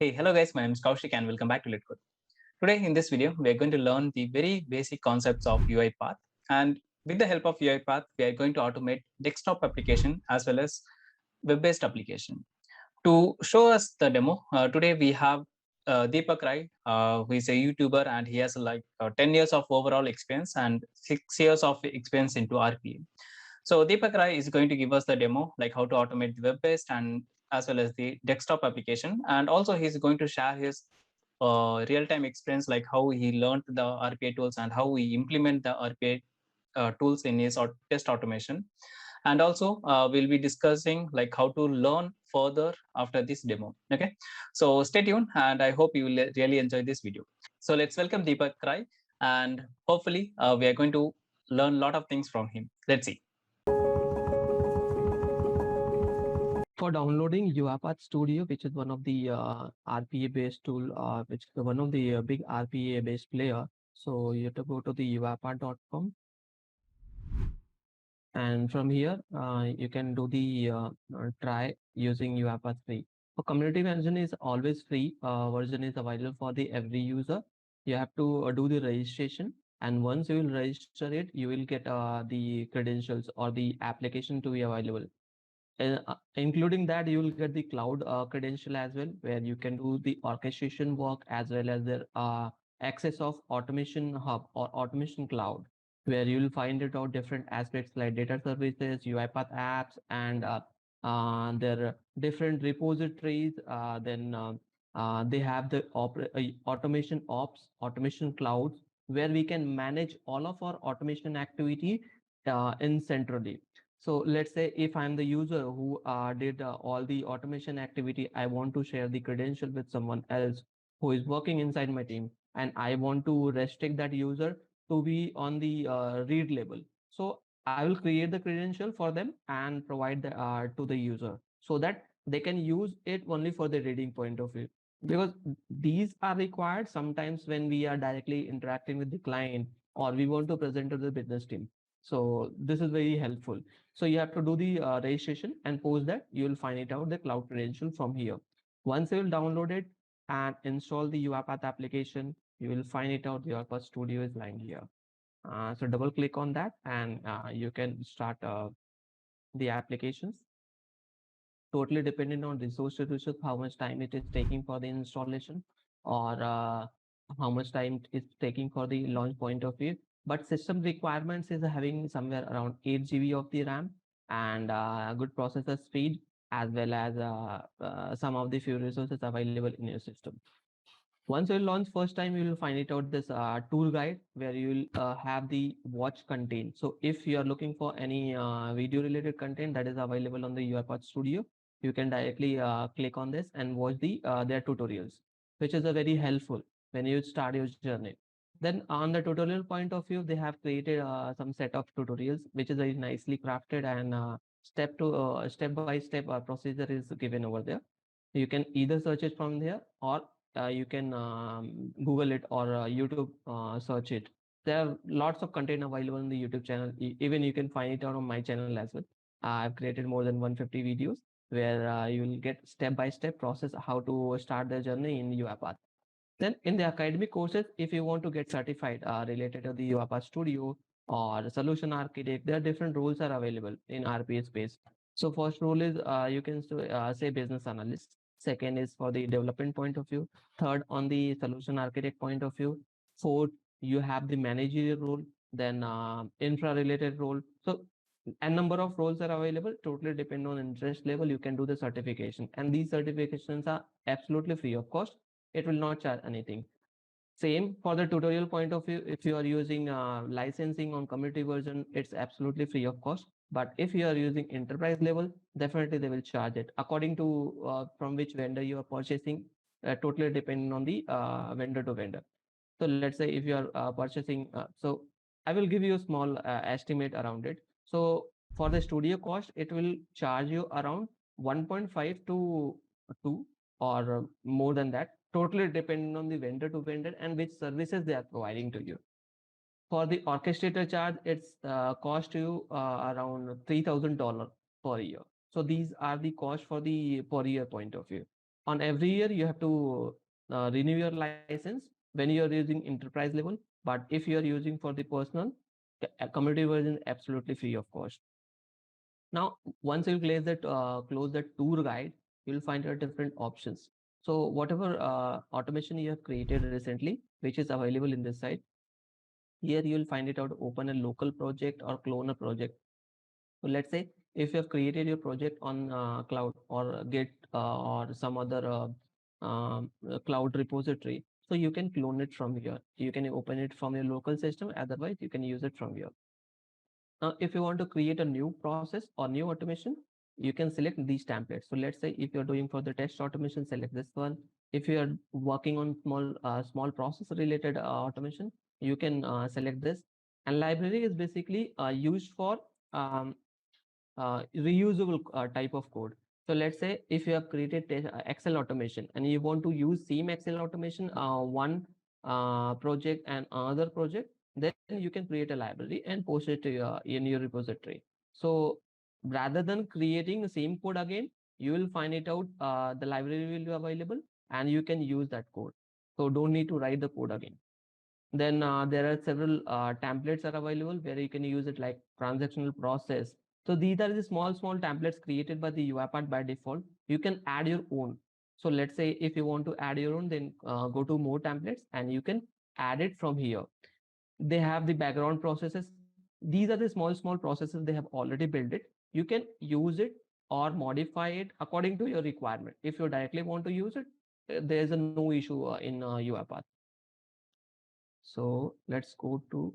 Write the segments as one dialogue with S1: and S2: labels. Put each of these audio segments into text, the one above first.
S1: Hey, hello guys, my name is Kaushik and welcome back to LetCode. Today in this video, we are going to learn the very basic concepts of UiPath, and with the help of UiPath, we are going to automate desktop application as well as web-based application. To show us the demo, today we have Deepak Rai, who is a YouTuber and he has like 10 years of overall experience and 6 years of experience into RPA. So Deepak Rai is going to give us the demo, like how to automate the web-based and as well as the desktop application. And also he's going to share his real-time experience, like how he learned the RPA tools and how he implement the RPA tools in his test automation. And also we'll be discussing like how to learn further after this demo. Okay, so stay tuned and I hope you will really enjoy this video. So let's welcome Deepak Rai, and hopefully we are going to learn a lot of things from him. Let's see.
S2: For downloading UiPath Studio, which is one of the RPA-based tool, which is one of the big RPA-based player. So you have to go to the uipath.com, and from here you can do the try using UiPath free. For community version is always free. Version is available for the every user. You have to do the registration, and once you will register it, you will get the credentials or the application to be available. Including that, you will get the cloud credential as well, where you can do the orchestration work as well as the access of automation hub or automation cloud, where you will find it out different aspects like data services, UiPath apps, and their different repositories. Then they have the automation ops, automation clouds, where we can manage all of our automation activity in centrally. So let's say if I'm the user who did all the automation activity, I want to share the credential with someone else who is working inside my team, and I want to restrict that user to be on the read label. So I will create the credential for them and provide to the user so that they can use it only for the reading point of view. Because these are required sometimes when we are directly interacting with the client or we want to present to the business team. So this is very helpful. So you have to do the registration, and post that you will find it out the cloud credential from here. Once you will download it and install the UiPath application, you will find it out the UiPath Studio is lying here. So double click on that, and you can start the applications. Totally dependent on resource to resource, how much time it is taking for the installation, or how much time it's taking for the launch point of view. But system requirements is having somewhere around 8 GB of the RAM, and good processor speed, as well as some of the few resources available in your system. Once you launch first time, you will find it out this tool guide, where you will have the watch content. So if you are looking for any video related content that is available on the UiPath Studio, you can directly click on this and watch their tutorials, which is a very helpful when you start your journey. Then on the tutorial point of view, they have created some set of tutorials, which is very nicely crafted, and step by step procedure is given over there. You can either search it from there, or you can Google it, or YouTube search it. There are lots of content available on the YouTube channel. Even you can find it out on my channel as well. I've created more than 150 videos, where you will get step by step process how to start the journey in UiPath. Then in the academic courses, if you want to get certified related to the UiPath Studio or solution architect, there are different roles are available in RPA space. So first role is you can say business analyst. Second is for the development point of view. Third, on the solution architect point of view. Fourth, you have the managerial role. Then infra related role. So a number of roles are available. Totally depend on interest level. You can do the certification, and these certifications are absolutely free of cost. It will not charge anything. Same for the tutorial point of view. If you are using licensing on community version, it's absolutely free of cost. But if you are using enterprise level, definitely they will charge it according to from which vendor you are purchasing. Totally depending on the vendor to vendor. So let's say if you are purchasing, so I will give you a small estimate around it. So for the studio cost, it will charge you around 1.5 to 2, or more than that, totally depending on the vendor to vendor and which services they are providing to you. For the orchestrator charge, it's cost you around $3,000 per year. So these are the cost for the per year point of view. On every year you have to renew your license when you are using enterprise level. But if you are using for the personal, community version is absolutely free of cost. Now, once you close that tour guide, you'll find your different options. So whatever automation you have created recently, which is available in this site, here you'll find it out, open a local project or clone a project. So let's say if you have created your project on cloud or Git or some other cloud repository, so you can clone it from here. You can open it from your local system. Otherwise, you can use it from here. Now, if you want to create a new process or new automation, you can select these templates. So let's say if you're doing for the test automation, select this one. If you are working on small process related automation, you can select this. And library is basically used for um, reusable type of code. So let's say if you have created Excel automation and you want to use same Excel automation, one project and another project, then you can create a library and post it in your repository. So rather than creating the same code again, you will find it out, the library will be available and you can use that code. So don't need to write the code again. Then there are several templates are available where you can use it, like transactional process. So these are the small templates created by the UiPath by default. You can add your own. So let's say if you want to add your own, then go to more templates and you can add it from here. They have the background processes. These are the small processes, they have already built it. You can use it or modify it according to your requirement. If you directly want to use it, there's a no issue in UiPath. So let's go to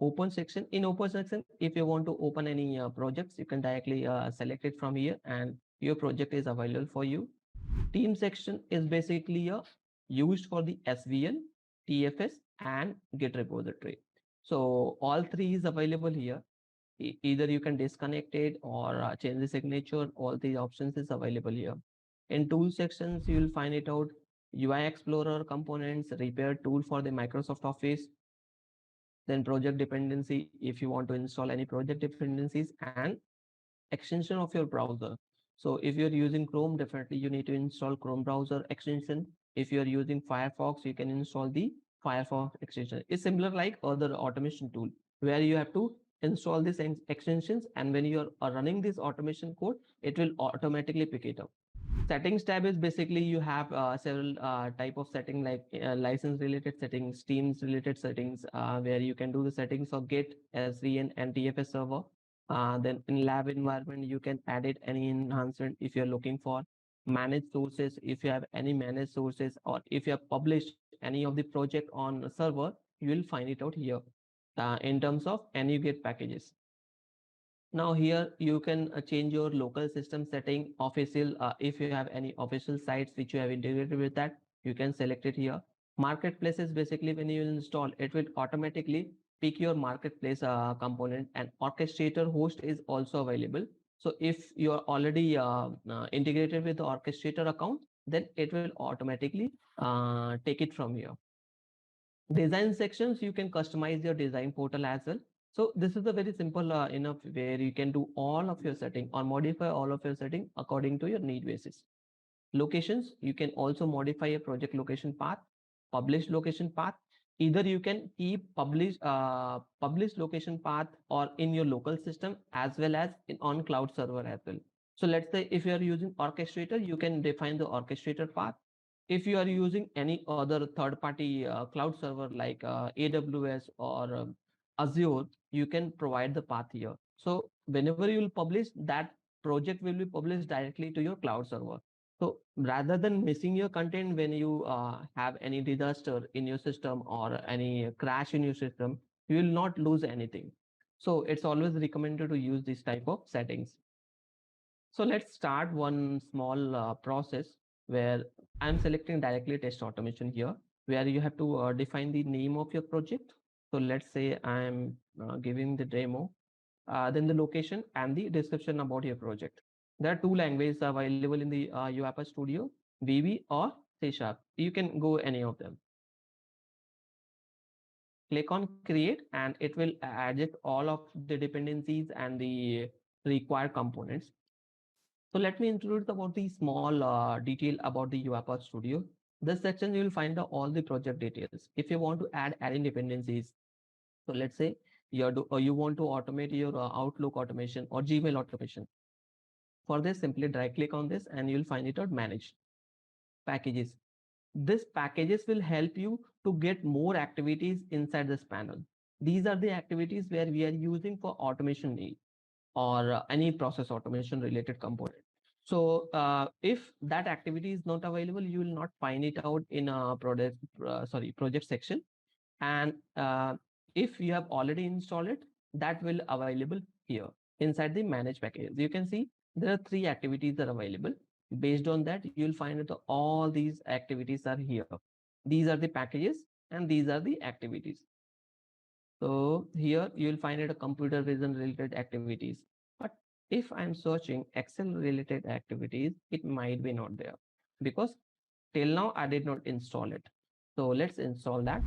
S2: open section. In open section, if you want to open any projects, you can directly select it from here and your project is available for you. Team section is basically used for the SVN, TFS and Git repository. So all three is available here. Either you can disconnect it or change the signature. All the options is available here. In tool sections, you will find it out, UI Explorer components, repair tool for the Microsoft Office, then project dependency if you want to install any project dependencies, and extension of your browser. So if you're using Chrome, definitely you need to install Chrome browser extension. If you're using Firefox, you can install the Firefox extension. It's similar like other automation tool where you have to install these extensions, and when you're running this automation code, it will automatically pick it up. Settings tab is basically you have several type of setting, like license related settings, teams related settings, where you can do the settings of Git, SVN and TFS server. Then in lab environment, you can edit any enhancement if you're looking for. Manage sources, if you have any managed sources, or if you have published any of the project on a server, you will find it out here in terms of NuGet packages. Now here you can change your local system setting official. If you have any official sites which you have integrated with that, you can select it here. Marketplaces, basically when you install, it will automatically pick your marketplace component, and orchestrator host is also available. So if you are already integrated with the orchestrator account, then it will automatically take it from here. Design sections, you can customize your design portal as well. So this is a very simple enough where you can do all of your setting or modify all of your setting according to your need basis. Locations, you can also modify a project location path, publish location path. Either you can keep publish location path or in your local system as well as on cloud server as well. So let's say if you are using orchestrator, you can define the orchestrator path. If you are using any other third party cloud server like AWS or Azure, you can provide the path here. So whenever you will publish, that project will be published directly to your cloud server. So rather than missing your content when you have any disaster in your system or any crash in your system, you will not lose anything. So it's always recommended to use this type of settings. So let's start one small process where I'm selecting directly test automation here, where you have to define the name of your project. So let's say I'm giving the demo, then the location and the description about your project. There are two languages available in the UiPath Studio, VB or C Sharp. You can go any of them. Click on create and it will adjust all of the dependencies and the required components. So let me introduce about the small detail about the UiPath Studio. This section you will find all the project details. If you want to add any dependencies, so let's say you want to automate your Outlook automation or Gmail automation. For this, simply right click on this and you'll find it out manage packages. This packages will help you to get more activities inside this panel. These are the activities where we are using for automation need or any process automation related component. So if that activity is not available, you will not find it out in a project section. And if you have already installed it, that will available here inside the manage packages. You can see there are 3 activities that are available. Based on that, you will find that all these activities are here. These are the packages and these are the activities. So here you will find it a computer vision related activities. But if I'm searching Excel related activities, it might be not there because till now I did not install it. So let's install that.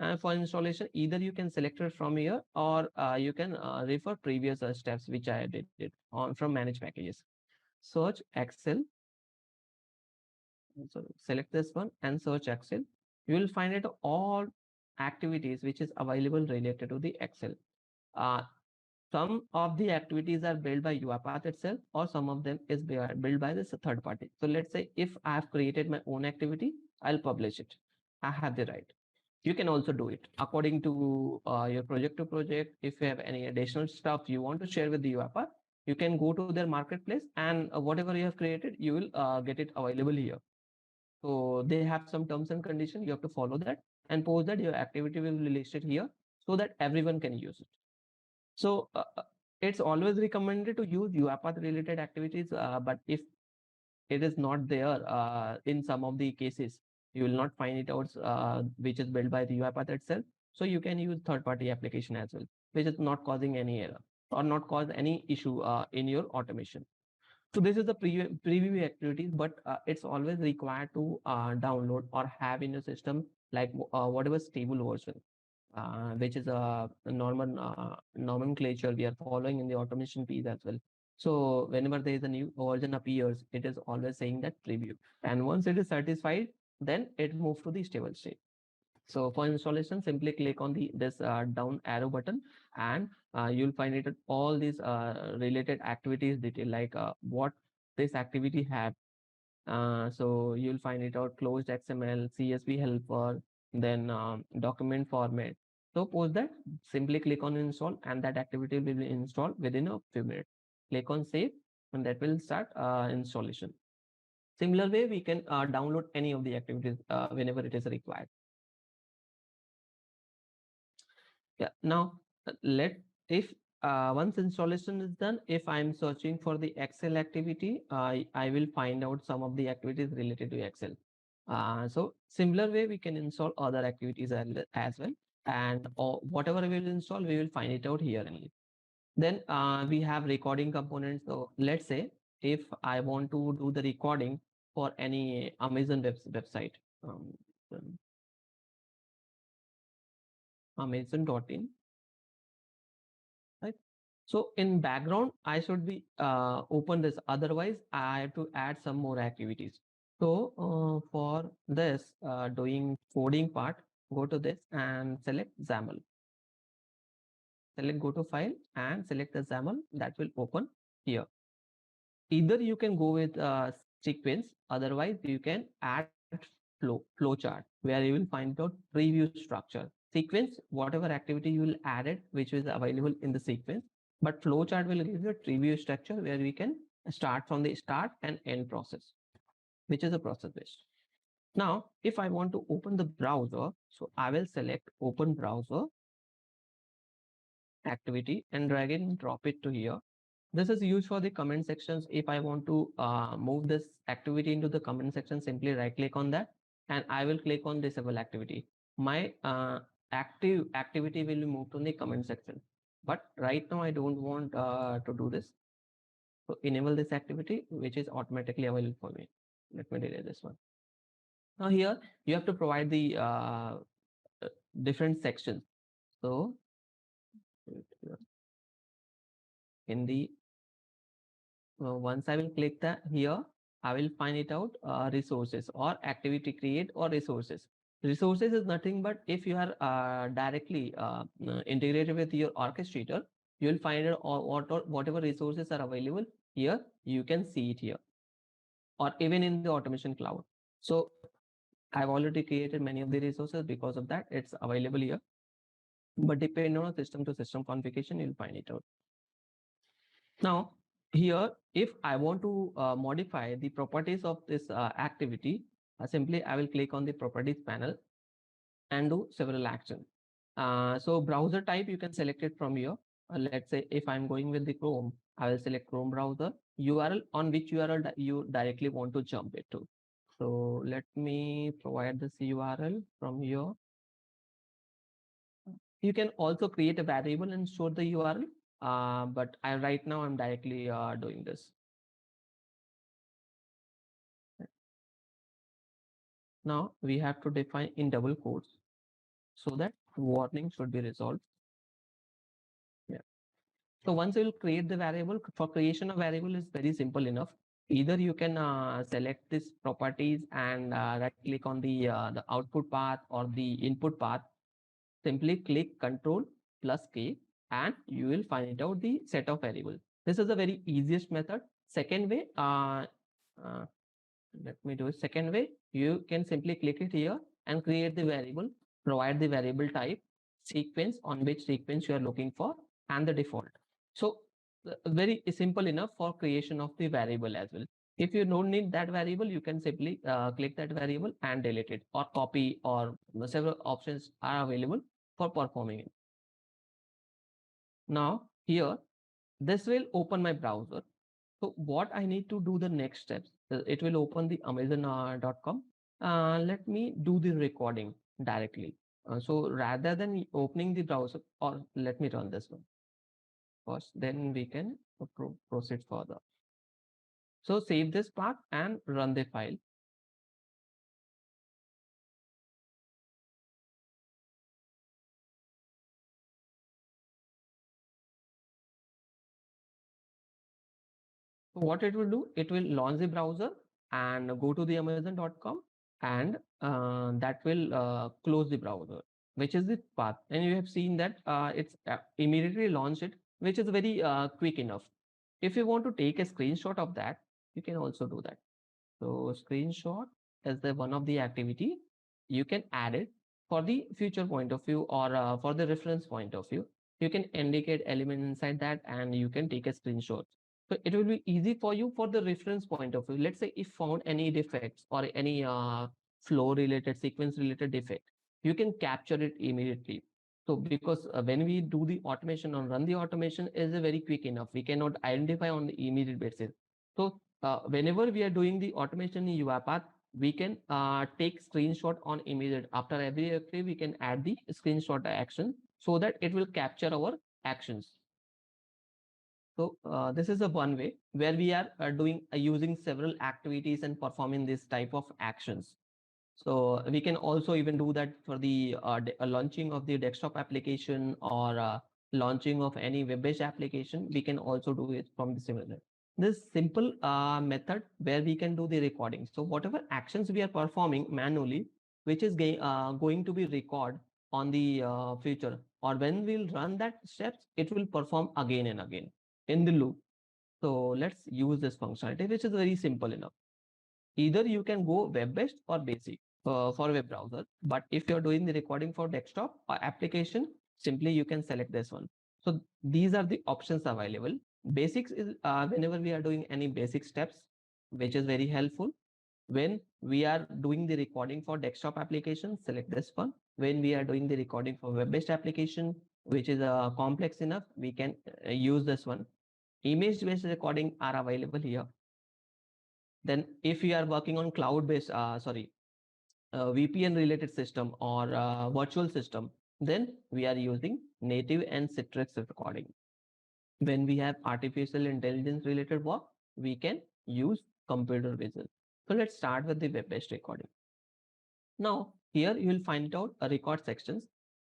S2: And for installation, either you can select it from here or you can refer previous steps which I did it on from manage packages. Search Excel. So select this one and search Excel. You will find it all activities which is available related to the Excel. Uh, some of the activities are built by UiPath itself, or some of them is built by this third party. So let's say if I have created my own activity, I'll publish it. I have the right. You can also do it according to your project to project. If you have any additional stuff you want to share with the UiPath, you can go to their marketplace and whatever you have created, you will get it available here. So they have some terms and conditions. You have to follow that and post that your activity will be listed here so that everyone can use it. So it's always recommended to use UiPath related activities, but if it is not there in some of the cases, you will not find it out which is built by the UiPath itself. So you can use third party application as well, which is not causing any error or not cause any issue in your automation. So this is the preview activities, but it's always required to download or have in your system like whatever stable version, which is a normal nomenclature we are following in the automation piece as well. So whenever there is a new version appears, it is always saying that preview. And once it is satisfied, then it moves to the stable state. So for installation, simply click on the this down arrow button, and you'll find it all these related activities detail, like what this activity have. So you'll find it out closed XML, CSV helper, then document format. So post that, simply click on install, and that activity will be installed within a few minutes. Click on save, and that will start installation. Similar way, we can download any of the activities whenever it is required. Yeah. Now let if once installation is done, if I'm searching for the Excel activity, I will find out some of the activities related to Excel. So similar way we can install other activities as well, and whatever we will install, we will find it out here only. Then we have recording components. So let's say if I want to do the recording for any Amazon website, um, Amazon.in. Right. So in background, I should be open this. Otherwise, I have to add some more activities. So for this doing coding part, go to this and select XAML. Select go to file and select the XAML that will open here. Either you can go with sequence, otherwise you can add flowchart where you will find out preview structure. Sequence, whatever activity you will add it, which is available in the sequence, but flowchart will give you a preview structure where we can start from the start and end process, which is a process based. Now, if I want to open the browser, so I will select open browser activity and drag it and drop it to here. This is used for the comment sections. If I want to move this activity into the comment section, simply right click on that and I will click on disable activity. My active activity will be moved to the comment section. But right now I don't want to do this. So enable this activity, which is automatically available for me. Let me delete this one. Now here you have to provide the different sections. So in the once I will click that here, I will find it out resources or activity create or resources. Resources is nothing but if you are directly integrated with your orchestrator, you will find out whatever resources are available here. You can see it here, or even in the automation cloud. So I've already created many of the resources. Because of that, it's available here. But depending on system to system configuration, you'll find it out. Now, here, if I want to modify the properties of this activity, simply I will click on the properties panel and do several actions. So browser type, you can select it from here. Let's say if I'm going with the Chrome, I will select Chrome browser. URL, on which URL you directly want to jump it to. So let me provide this URL from here. You can also create a variable and store the URL. But right now I'm directly doing this. Now we have to define in double quotes so that warning should be resolved. Yeah. So once you will create the variable, for creation of variable is very simple enough. Either you can select this properties and right click on the output path or the input path. Simply click Control plus K and you will find out the set of variable. This is the very easiest method. Second way, uh, let me do it. Second way, you can simply click it here and create the variable, provide the variable type, sequence on which sequence you are looking for, and the default. So very simple enough for creation of the variable as well. If you don't need that variable, you can simply click that variable and delete it, or copy, or several options are available for performing it. Now here, this will open my browser. So what I need to do the next steps, it will open the amazon.com. Let me do the recording directly. So rather than opening the browser, or let me run this one first, then we can proceed further. So save this part and run the file. So what it will do, it will launch the browser and go to the amazon.com, and that will close the browser, which is the path. And you have seen that it's immediately launched it, which is very quick enough. If you want to take a screenshot of that, you can also do that. So screenshot is the one of the activity. You can add it for the future point of view, or for the reference point of view. You can indicate element inside that and you can take a screenshot. So it will be easy for you for the reference point of view. Let's say if found any defects or any flow related, sequence related defect, you can capture it immediately. So because when we do the automation or run the automation is a very quick enough, we cannot identify on the immediate basis. So whenever we are doing the automation in UiPath, we can take screenshot on immediate. After every activity, we can add the screenshot action so that it will capture our actions. So this is a one way where we are doing using several activities and performing this type of actions. So we can also even do that for the launching of the desktop application, or launching of any web-based application. We can also do it from the similar. This simple method where we can do the recording. So whatever actions we are performing manually, which is going to be recorded on the future, or when we'll run that steps, it will perform again and again in the loop. So let's use this functionality, which is very simple enough. Either you can go web-based or basic for web browser. But if you're doing the recording for desktop or application, simply you can select this one. So these are the options available. Basics is whenever we are doing any basic steps, which is very helpful. When we are doing the recording for desktop application, select this one. When we are doing the recording for web-based application, which is complex enough, we can use this one. Image-based recording are available here. Then if we are working on cloud-based, VPN related system or virtual system, then we are using native and Citrix recording. When we have artificial intelligence related work, we can use computer vision. So let's start with the web-based recording. Now here you will find out a record sections,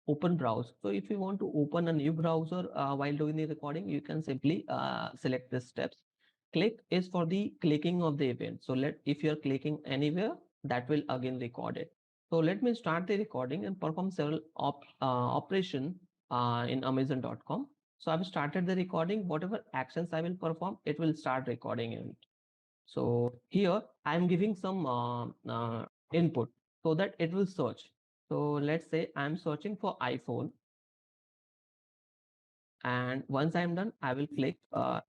S2: open browse. So if you want to open a new browser while doing the recording, you can simply select these steps. Click is for the clicking of the event. So if you're clicking anywhere, that will again record it. So let me start the recording and perform several operation in Amazon.com. So I've started the recording. Whatever actions I will perform, it will start recording it. So here I'm giving some input so that it will search. So let's say I'm searching for iPhone, and once I'm done, I will click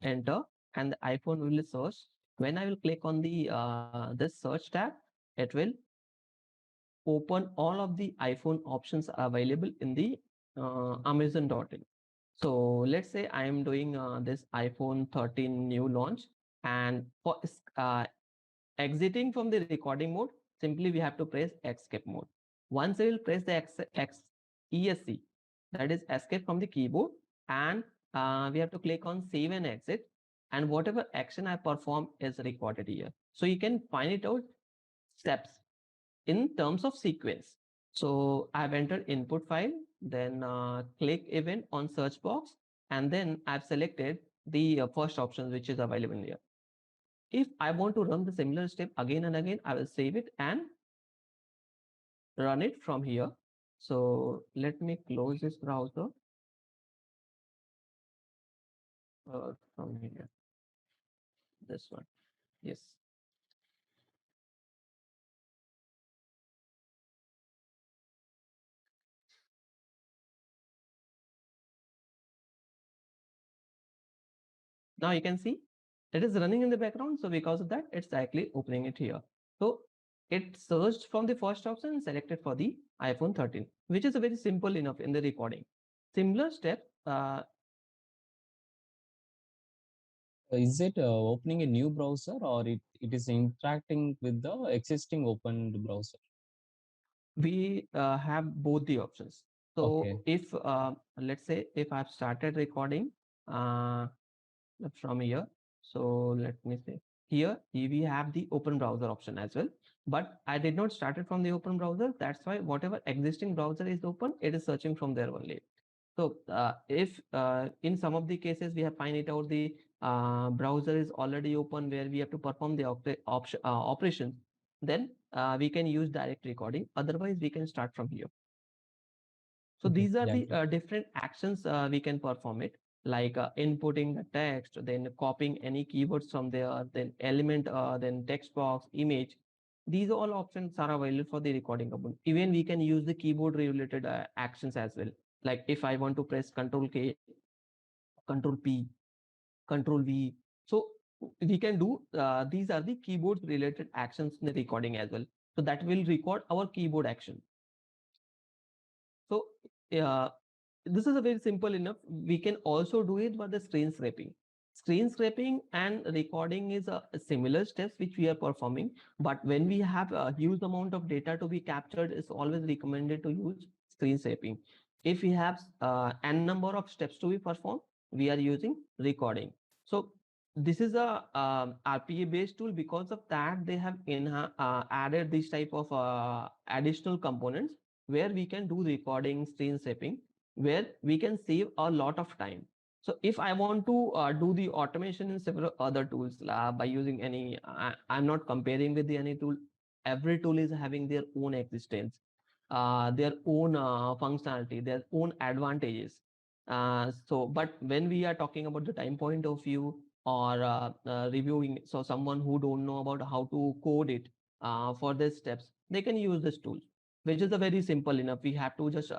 S2: enter, and the iPhone will search. When I will click on the this search tab, it will open all of the iPhone options available in the Amazon.in. So let's say I am doing this iPhone 13 new launch, and for exiting from the recording mode, simply we have to press escape mode. Once I will press the ESC, that is escape from the keyboard, and we have to click on save and exit, and whatever action I perform is recorded here. So you can find it out steps in terms of sequence. So I've entered input file, then click event on search box, and then I've selected the first option which is available here. If I want to run the similar step again and again, I will save it and run it from here. So let me close this browser from here. This one. Yes. Now you can see it is running in the background. So because of that, it's directly opening it here. So it searched from the first option and selected for the iPhone 13, which is a very simple enough in the recording. Similar step.
S1: Is it opening a new browser, or it is interacting with the existing opened browser?
S2: We have both the options. So
S1: Okay.
S2: if let's say if I've started recording uh, from here, so let me say here we have the open browser option as well, but I did not start it from the open browser. That's why whatever existing browser is open, it is searching from there only. So if in some of the cases we have find it out the browser is already open where we have to perform the operations, then we can use direct recording. Otherwise, we can start from here. So
S1: Okay.
S2: these are
S1: Yeah.
S2: the different actions we can perform it, like inputting the text, then copying any keywords from there, then element, then text box, image. These all options are available for the recording component. Even we can use the keyboard related actions as well. Like if I want to press Control K, Control P, Control V. So we can do these are the keyboard related actions in the recording as well. So that will record our keyboard action. So uh, this is a very simple enough. We can also do it for the screen scraping. Screen scraping and recording is a similar steps which we are performing. But when we have a huge amount of data to be captured, it's always recommended to use screen scraping. If we have n number of steps to be performed, we are using recording. So this is a RPA based tool. Because of that, they have added this type of additional components where we can do recording, screen scraping, where we can save a lot of time. So if I want to do the automation in several other tools by using any, I'm not comparing with the any tool. Every tool is having their own existence, their own functionality, their own advantages. So, but when we are talking about the time point of view or reviewing, so someone who don't know about how to code it for these steps, they can use this tool, which is a very simple enough. We have to just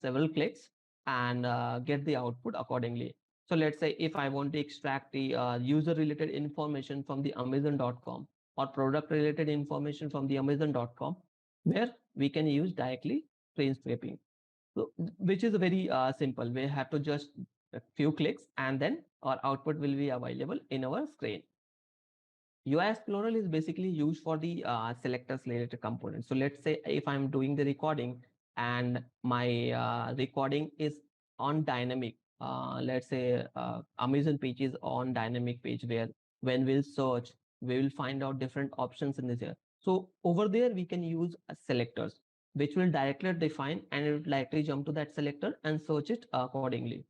S2: several clicks and get the output accordingly. So let's say if I want to extract the user related information from the Amazon.com or product related information from the Amazon.com, where we can use directly screen scraping. So, which is a very simple. We have to just a few clicks and then our output will be available in our screen. UI Explorer is basically used for the selectors related components. So let's say if I'm doing the recording and my recording is on dynamic, let's say Amazon page is on dynamic page where when we'll search, we will find out different options in this here. So over there, we can use selectors, which will directly define and it will directly jump to that selector and search it accordingly.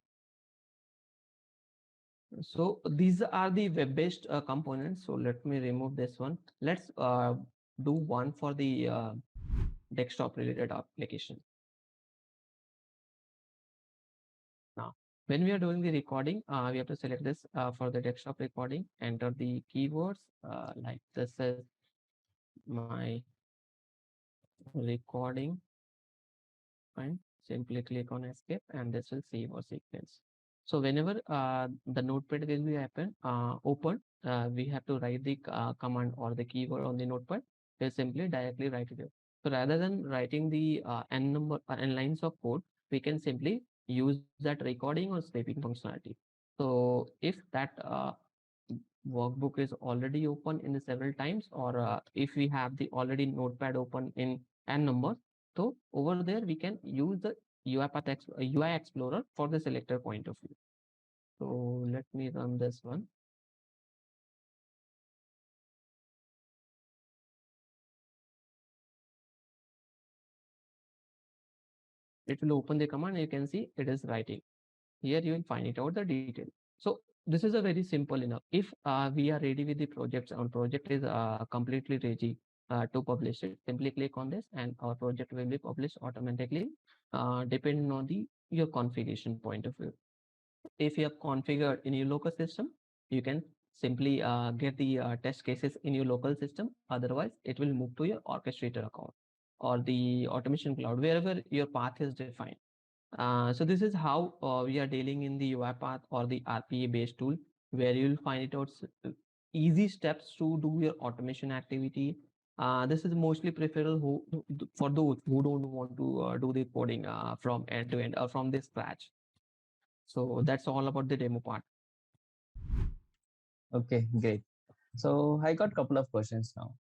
S2: So these are the web-based components. So let me remove this one. Let's do one for the desktop related application. Now, when we are doing the recording, we have to select this for the desktop recording, enter the keywords like this is my recording. Fine. Simply click on escape and this will save our sequence. So whenever the notepad will be open, we have to write the command or the keyword on the notepad. We simply directly write it. So rather than writing the n lines of code, we can simply use that recording or scraping functionality. So if that workbook is already open in the several times, or if we have the already notepad open in n number, so over there we can use the UI Explorer for the selector point of view. So let me run this one. It will open the command. You can see it is writing. Here you will find it out the detail. So this is a very simple enough. If we are ready with the projects, our project is completely ready to publish it, simply click on this and our project will be published automatically depending on the your configuration point of view. If you have configured in your local system, you can simply get the test cases in your local system. Otherwise, it will move to your orchestrator account or the automation cloud, wherever your path is defined. So this is how we are dealing in the UiPath or the RPA based tool, where you will find it out easy steps to do your automation activity. This is mostly preferable for those who don't want to do the coding from end to end or from the scratch. So that's all about the demo part.
S1: Okay, great. So I got a couple of questions now.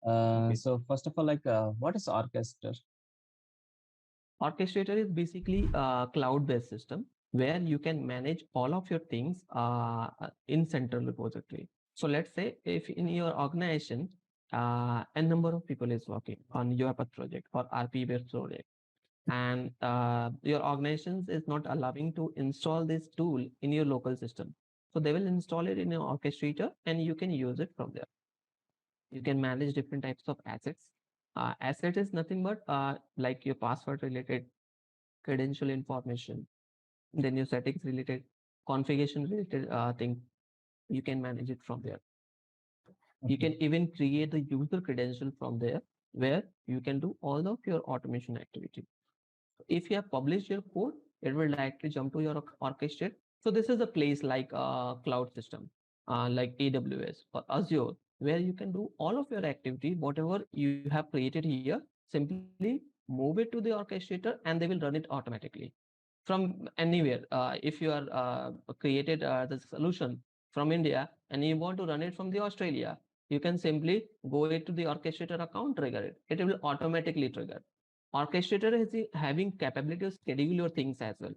S2: Okay.
S1: So first of all, what is Orchestra?
S2: Orchestrator is basically a cloud-based system where you can manage all of your things in central repository. So let's say if in your organization, a number of people is working on your project or RP-based project, and your organizations is not allowing to install this tool in your local system. So they will install it in your orchestrator and you can use it from there. You can manage different types of assets. Asset is nothing but like your password related credential information, then your settings related, configuration related thing. You can manage it from there. You
S1: Okay.
S2: can even create the user credential from there where you can do all of your automation activity. If you have published your code, it will directly jump to your orchestrate. So this is a place like a cloud system, like AWS or Azure, where you can do all of your activity, whatever you have created here, simply move it to the orchestrator and they will run it automatically from anywhere. If you are created the solution from India and you want to run it from the Australia, you can simply go it to the orchestrator account, trigger it. It will automatically trigger. Orchestrator is having capability to schedule your things as well.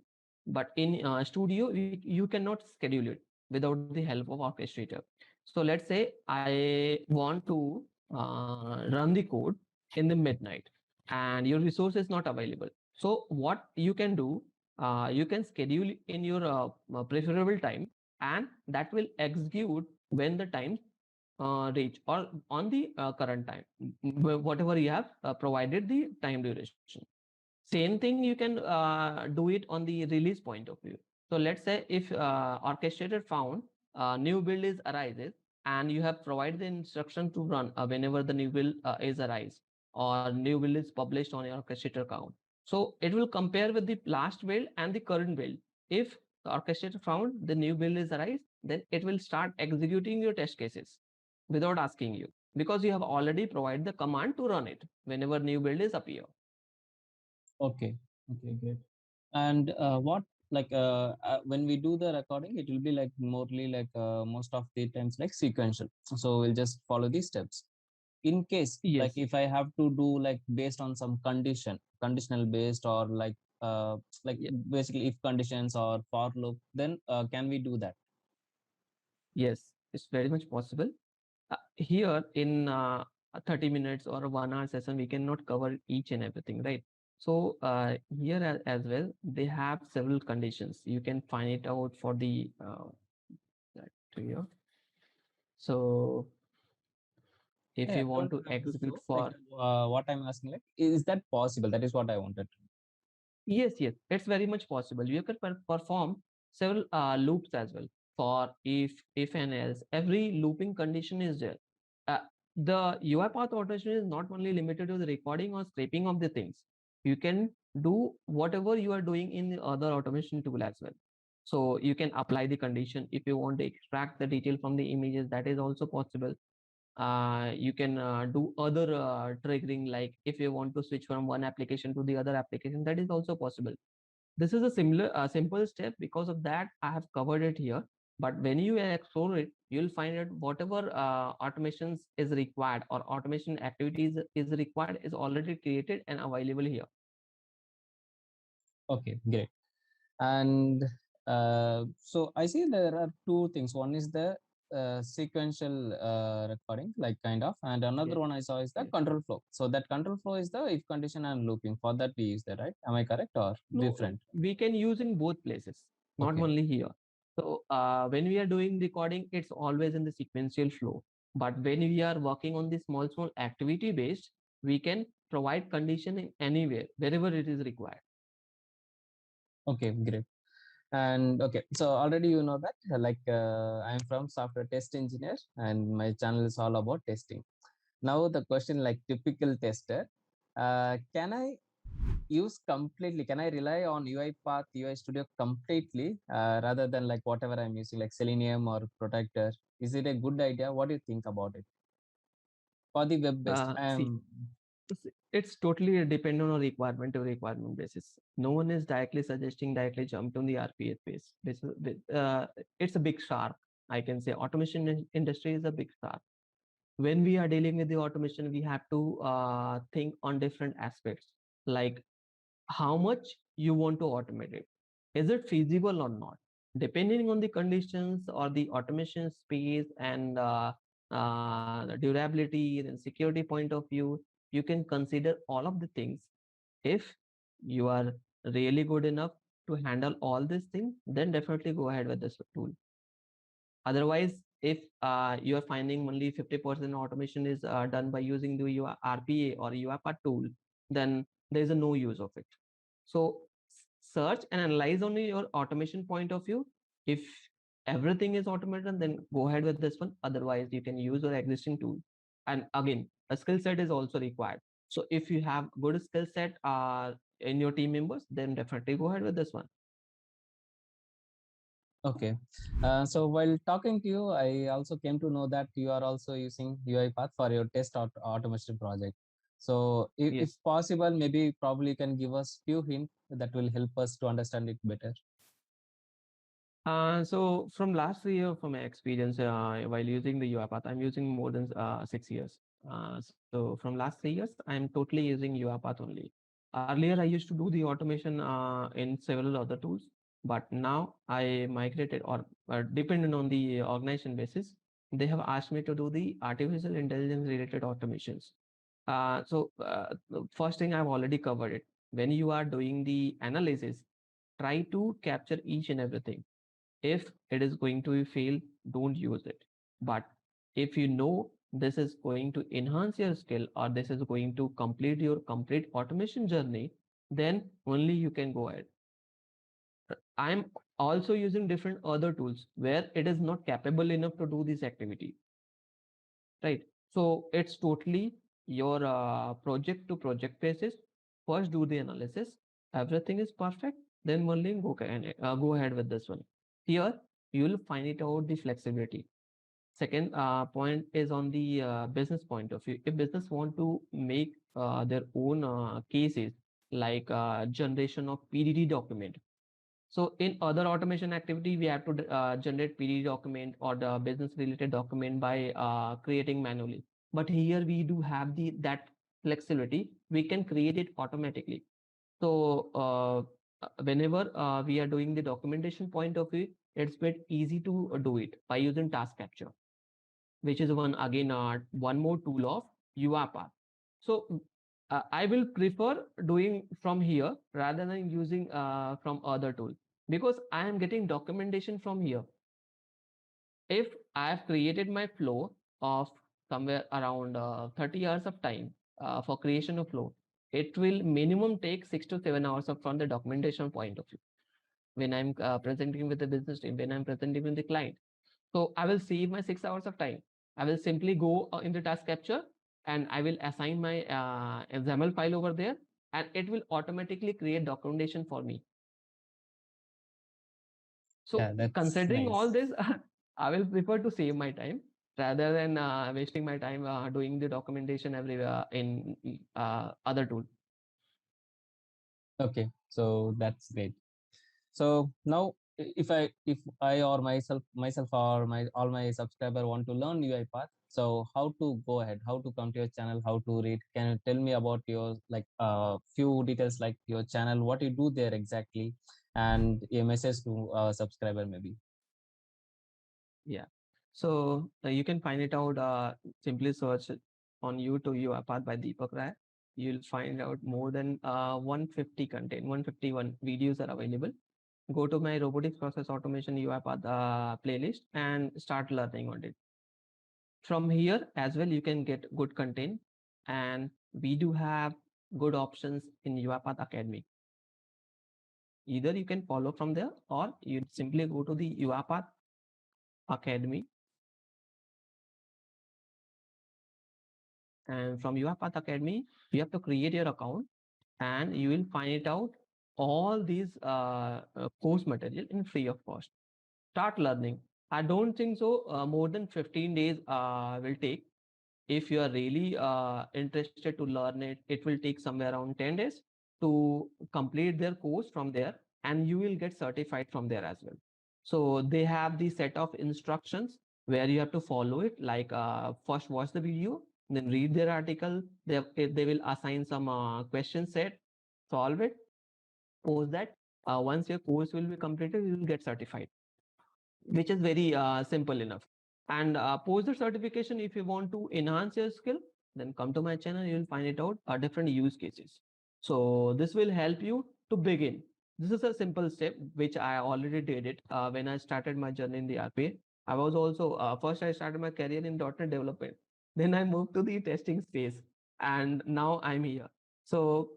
S2: But in Studio, you cannot schedule it without the help of orchestrator. So let's say I want to run the code in the midnight and your resource is not available. So what you can do, you can schedule in your preferable time and that will execute when the time reach or on the current time, whatever you have provided the time duration. Same thing you can do it on the release point of view. So let's say if orchestrator found new build is arises and you have provided the instruction to run whenever the new build is arise or new build is published on your orchestrator account. So it will compare with the last build and the current build. If the orchestrator found the new build is arise, then it will start executing your test cases without asking you, because you have already provided the command to run it whenever new build is appear.
S1: Okay. Okay, great. And what when we do the recording, it will be like morely most of the times like sequential. So we'll just follow these steps. In case like
S2: Yes.
S1: if I have to do like based on some conditional based or like
S2: Ye-
S1: basically if conditions or for loop, then can we do that?
S2: Yes, it's very much possible. Here in a 30 minutes or a 1 hour session, we cannot cover each and everything, right? So here as well, they have several conditions. You can find it out for the to here. So if
S1: Yeah,
S2: you want
S1: don't
S2: to
S1: control
S2: execute
S1: flow. Like
S2: for,
S1: what I'm asking, like, is that possible? That is what I wanted.
S2: yes, it's very much possible. You can perform several loops as well for if and else. Every looping condition is there. Uh, the UiPath automation is not only limited to the recording or scraping of the things. You can do whatever you are doing in the other automation tool as well. So you can apply the condition. If you want to extract the detail from the images, that is also possible. You can do other triggering, like if you want to switch from one application to the other application, that is also possible. This is a similar simple step. Because of that, I have covered it here. But when you explore it, you'll find that whatever automations is required or automation activities is required is already created and available here.
S1: Okay, great. And so I see there are two things. One is the sequential recording, like kind of, and another
S2: Yes,
S1: one I saw is the
S2: yes.
S1: control flow. So that control flow is the if condition and looping. For that we use that, right? Am I correct or
S2: No,
S1: different?
S2: we can use in both places, not
S1: Okay.
S2: only here. So when we are doing recording, it's always in the sequential flow. But when we are working on the small activity based, we can provide conditioning anywhere, wherever it is required.
S1: Okay, great. And okay, so already you know that I'm from software test engineer and my channel is all about testing. Now the question, like typical tester, can I use completely, can I rely on UiPath, UI Studio completely rather than like whatever I'm using like Selenium or Protector? Is it a good idea? What do you think about it for the web based?
S2: See, it's totally dependent on requirement to requirement basis. No one is directly suggesting directly jump on the RPA space. It's a big shark. I can say automation industry is a big shark. When we are dealing with the automation, we have to think on different aspects, like how much you want to automate it. Is it feasible or not? Depending on the conditions or the automation space and the durability and security point of view, you can consider all of the things. If you are really good enough to handle all these things, then definitely go ahead with this tool. Otherwise, if you are finding only 50% automation is done by using the RPA or UiPath tool, then there is a no use of it. So search and analyze only your automation point of view. If everything is automated, then go ahead with this one. Otherwise, you can use your existing tool. And again, a skill set is also required. So if you have good skill set in your team members, then definitely go ahead with this one.
S1: Okay. So while talking to you, I also came to know that you are also using UiPath for your test automation project. So if
S2: Yes.
S1: possible, maybe probably you can give us few hints that will help us to understand it better.
S2: So from last year, from my experience while using the UiPath, I'm using more than 6 years. So from last 3 years, I'm totally using UiPath only. Earlier, I used to do the automation in several other tools, but now I migrated or depending on the organization basis, they have asked me to do the artificial intelligence related automations. The first thing I've already covered it. When you are doing the analysis, try to capture each and everything. If it is going to fail, don't use it. But if you know this is going to enhance your skill or this is going to complete your complete automation journey, then only you can go ahead. I'm also using different other tools where it is not capable enough to do this activity, right? So it's totally your project to project basis. First do the analysis. Everything is perfect, then only go ahead with this one. Here you'll find it out the flexibility. Second point is on the business point of view. If business want to make their own cases, like generation of PDD document. So in other automation activity, we have to generate PD document or the business related document by creating manually. But here we do have the that flexibility. We can create it automatically. So whenever we are doing the documentation point of view, it's bit easy to do it by using task capture, which is one again one more tool of UiPath. So I will prefer doing from here rather than using from other tool, because I am getting documentation from here. If I have created my flow of somewhere around 30 hours of time for creation of flow, it will minimum take 6 to 7 hours from the documentation point of view. When I'm presenting with the business team, when I'm presenting with the client, so I will save my 6 hours of time. I will simply go in the task capture and I will assign my XML file over there, and it will automatically create documentation for me. So
S1: Yeah, that's
S2: considering all
S1: nice.
S2: this, I will prefer to save my time rather than wasting my time doing the documentation everywhere in other tool.
S1: Okay, so that's great. So now, if I or myself or my all my subscriber want to learn UiPath, so how to go ahead, how to come to your channel, how to read? Can you tell me about your like few details like your channel, what you do there exactly, and a message to subscriber maybe?
S2: Yeah. So you can find it out. Simply search on YouTube UiPath by Deepak Rai. You'll find out more than 150 content, 151 videos are available. Go to my robotics process automation UiPath playlist and start learning on it. From here as well, you can get good content, and we do have good options in UiPath Academy. Either you can follow from there, or you simply go to the UiPath Academy, and from UiPath Academy, you have to create your account, and you will find it out all these course material in free of cost. Start learning. I don't think so. More than 15 days will take. If you are really interested to learn it, it will take somewhere around 10 days to complete their course from there, and you will get certified from there as well. So they have the set of instructions where you have to follow it, like first watch the video, then read their article. They will assign some question set, solve it, post that. Once your course will be completed, you will get certified, which is very simple enough. And post the certification, if you want to enhance your skill, then come to my channel. You'll find it out different use cases. So this will help you to begin. This is a simple step which I already did it when I started my journey in the RPA. I was also first I started my career in .NET development. Then I moved to the testing space, and now I'm here. So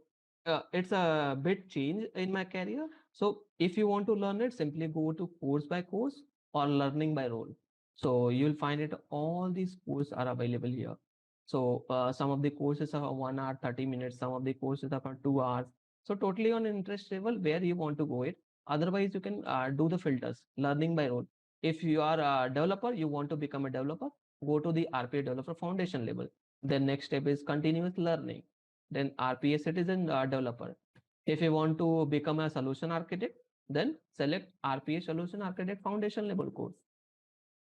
S2: it's a bit change in my career. So if you want to learn it, simply go to course by course or learning by role. So you'll find it all these courses are available here. So some of the courses are 1 hour 30 minutes, some of the courses are for 2 hours. So totally on interest level where you want to go it. Otherwise, you can do the filters, learning by role. If you are a developer, you want to become a developer, go to the RPA developer foundation level. Then next step is continuous learning. Then RPA citizen developer. If you want to become a solution architect, then select RPA Solution Architect Foundation level course.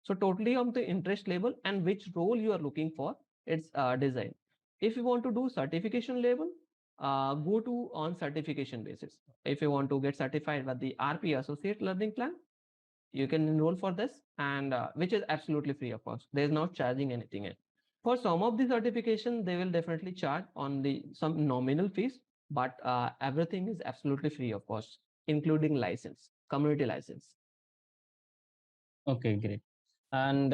S2: So totally on the interest level and which role you are looking for, it's design. If you want to do certification level, go to on certification basis. If you want to get certified with the RPA Associate Learning Plan, you can enroll for this, and which is absolutely free of course. There is not charging anything in. For some of the certification, they will definitely charge on the some nominal fees, but everything is absolutely free of course, including license, community license.
S1: Okay, great. And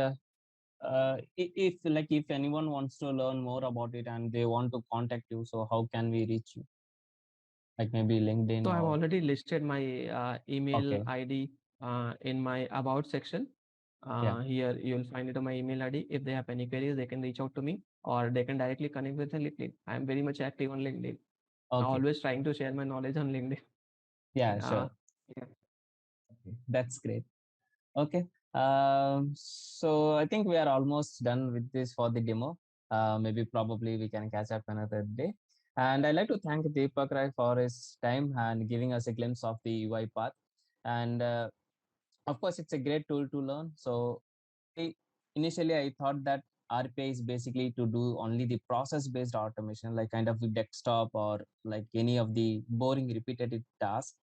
S1: if like if anyone wants to learn more about it and they want to contact you, so how can we reach you? Like maybe LinkedIn
S2: So I've
S1: or
S2: already listed my email
S1: okay,
S2: ID in my about section.
S1: yeah,
S2: Here you'll find it on my email ID. If they have any queries, they can reach out to me, or they can directly connect with the LinkedIn. I'm very much active on LinkedIn. I'm
S1: okay,
S2: always trying to share my knowledge on LinkedIn.
S1: yeah,
S2: Uh,
S1: sure.
S2: yeah.
S1: Okay, that's great. Okay. So I think we are almost done with this for the demo. Maybe probably we can catch up another day. And I'd like to thank Deepak Rai for his time and giving us a glimpse of the UI path. And of course, it's a great tool to learn. So initially, I thought that RPA is basically to do only the process-based automation, like kind of the desktop or like any of the boring repetitive tasks.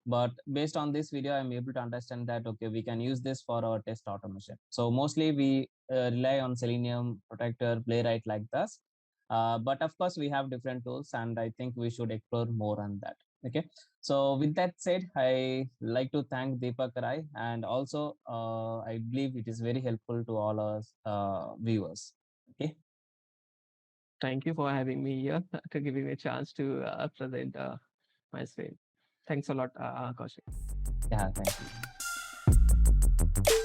S1: But based on this video, I'm able to understand that okay, we can use this for our test automation. So mostly we rely on Selenium, Protector, Playwright like this. But of course, we have different tools, and I think we should explore more on that. Okay, so with that said, I like to thank Deepak Rai, and also I believe it is very helpful to all our viewers. Okay,
S2: Thank you for having me here to giving me a chance to present my screen. Thanks a lot, Kaushik.
S1: yeah, thank you.